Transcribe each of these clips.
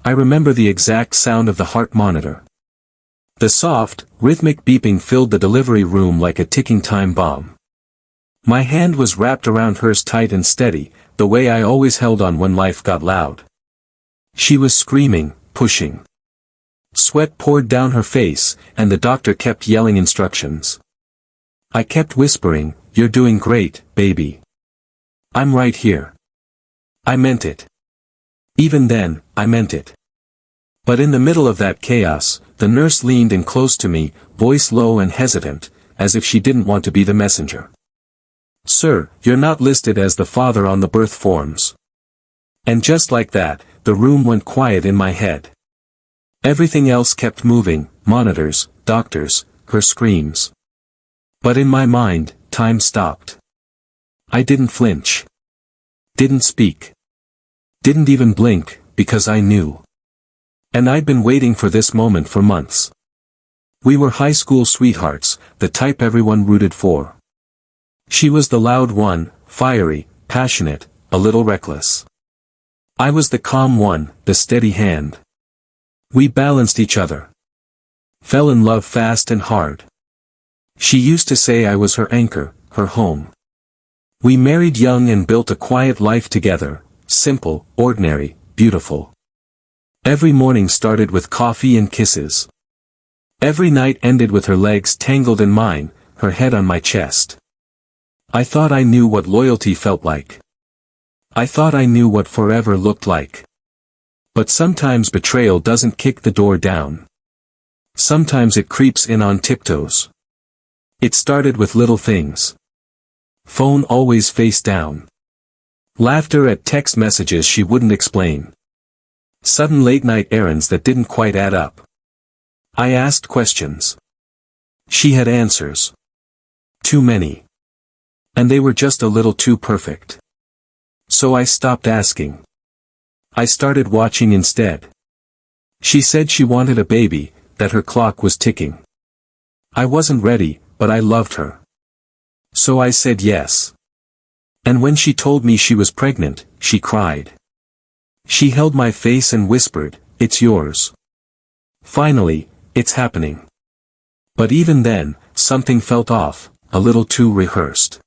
I remember the exact sound of the heart monitor. The soft, rhythmic beeping filled the delivery room like a ticking time bomb. My hand was wrapped around hers tight and steady, the way I always held on when life got loud. She was screaming, pushing. Sweat poured down her face, and the doctor kept yelling instructions. I kept whispering, "You're doing great, baby. I'm right here." I meant it. Even then, I meant it. But in the middle of that chaos, the nurse leaned in close to me, voice low and hesitant, as if she didn't want to be the messenger. "Sir, you're not listed as the father on the birth forms." And just like that, the room went quiet in my head. Everything else kept moving, monitors, doctors, her screams. But in my mind, time stopped. I didn't flinch. Didn't speak. Didn't even blink, because I knew. And I'd been waiting for this moment for months. We were high school sweethearts, the type everyone rooted for. She was the loud one, fiery, passionate, a little reckless. I was the calm one, the steady hand. We balanced each other. Fell in love fast and hard. She used to say I was her anchor, her home. We married young and built a quiet life together, simple, ordinary, beautiful. Every morning started with coffee and kisses. Every night ended with her legs tangled in mine, her head on my chest. I thought I knew what loyalty felt like. I thought I knew what forever looked like. But sometimes betrayal doesn't kick the door down. Sometimes it creeps in on tiptoes. It started with little things. Phone always face down. Laughter at text messages she wouldn't explain. Sudden late-night errands that didn't quite add up. I asked questions. She had answers. Too many. And they were just a little too perfect. So I stopped asking. I started watching instead. She said she wanted a baby, that her clock was ticking. I wasn't ready, but I loved her. So I said yes. And when she told me she was pregnant, she cried. She held my face and whispered, "It's yours. Finally, it's happening." But even then, something felt off, a little too rehearsed.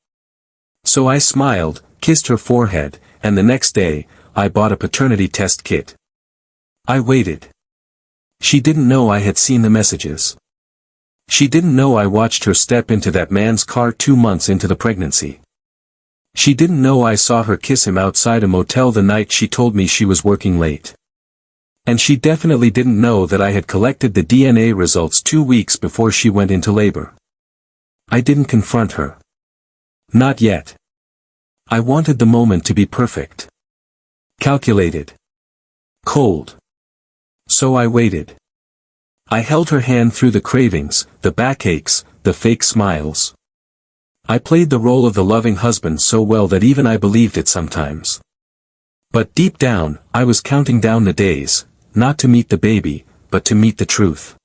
So I smiled, kissed her forehead, and the next day, I bought a paternity test kit. I waited. She didn't know I had seen the messages. She didn't know I watched her step into that man's car 2 months into the pregnancy. She didn't know I saw her kiss him outside a motel the night she told me she was working late. And she definitely didn't know that I had collected the DNA results 2 weeks before she went into labor. I didn't confront her. Not yet. I wanted the moment to be perfect. Calculated. Cold. So I waited. I held her hand through the cravings, the backaches, the fake smiles. I played the role of the loving husband so well that even I believed it sometimes. But deep down, I was counting down the days, not to meet the baby, but to meet the truth.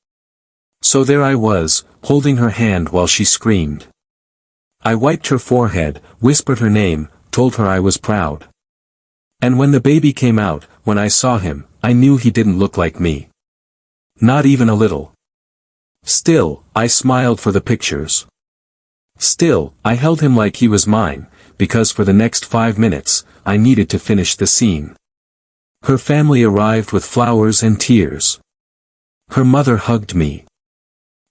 So there I was, holding her hand while she screamed. I wiped her forehead, whispered her name, told her I was proud. And when the baby came out, when I saw him, I knew he didn't look like me. Not even a little. Still, I smiled for the pictures. Still, I held him like he was mine, because for the next 5 minutes, I needed to finish the scene. Her family arrived with flowers and tears. Her mother hugged me.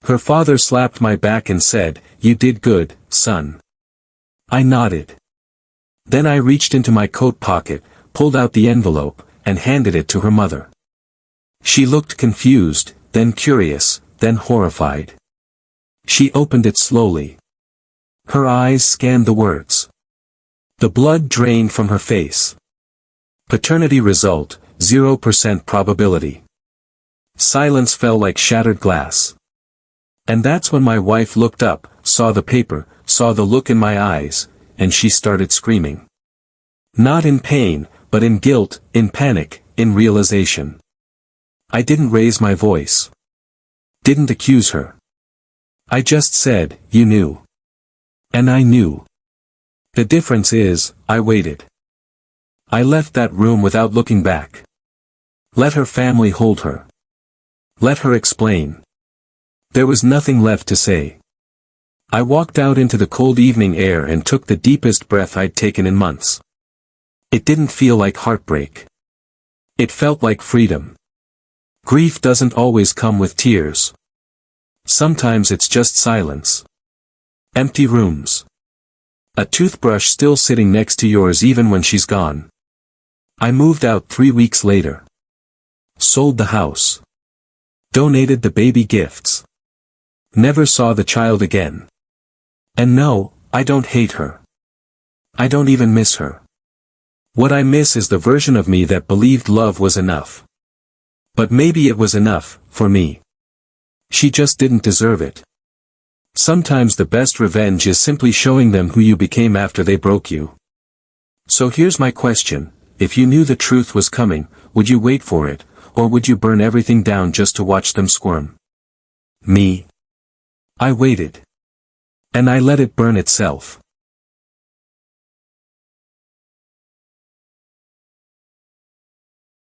Her father slapped my back and said, "You did good, son." I nodded. Then I reached into my coat pocket, pulled out the envelope, and handed it to her mother. She looked confused, then curious, then horrified. She opened it slowly. Her eyes scanned the words. The blood drained from her face. Paternity result, 0% probability. Silence fell like shattered glass. And that's when my wife looked up, saw the paper, saw the look in my eyes, and she started screaming. Not in pain, but in guilt, in panic, in realization. I didn't raise my voice. Didn't accuse her. I just said, "You knew." And I knew. The difference is, I waited. I left that room without looking back. Let her family hold her. Let her explain. There was nothing left to say. I walked out into the cold evening air and took the deepest breath I'd taken in months. It didn't feel like heartbreak. It felt like freedom. Grief doesn't always come with tears. Sometimes it's just silence. Empty rooms. A toothbrush still sitting next to yours even when she's gone. I moved out 3 weeks later. Sold the house. Donated the baby gifts. Never saw the child again. And no, I don't hate her. I don't even miss her. What I miss is the version of me that believed love was enough. But maybe it was enough, for me. She just didn't deserve it. Sometimes the best revenge is simply showing them who you became after they broke you. So here's my question, if you knew the truth was coming, would you wait for it, or would you burn everything down just to watch them squirm? Me. I waited. And I let it burn itself.